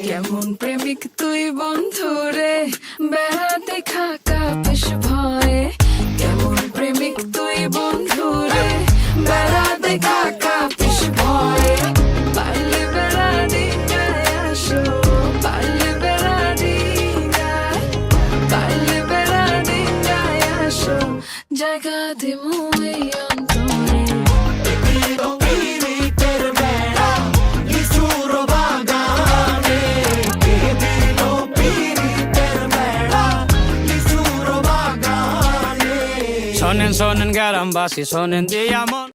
কেমন প্রেমিক তুই বন্ধুরে বেড়াতে খাকা পেশ ভয়ে কেমন প্রেমিক তুই বন্ধুরে বেড়াতে খাকা পেশ ভয়ে পারলে বেড়াদি গায়ে আসো পারলে বেড়াদি গায়ে পারলে বেড়াদি গায়ে আসো জায়গা দিমু এই অন্তরে শোনেন শোনেন গ্রামবাসী শোনেন যে এমন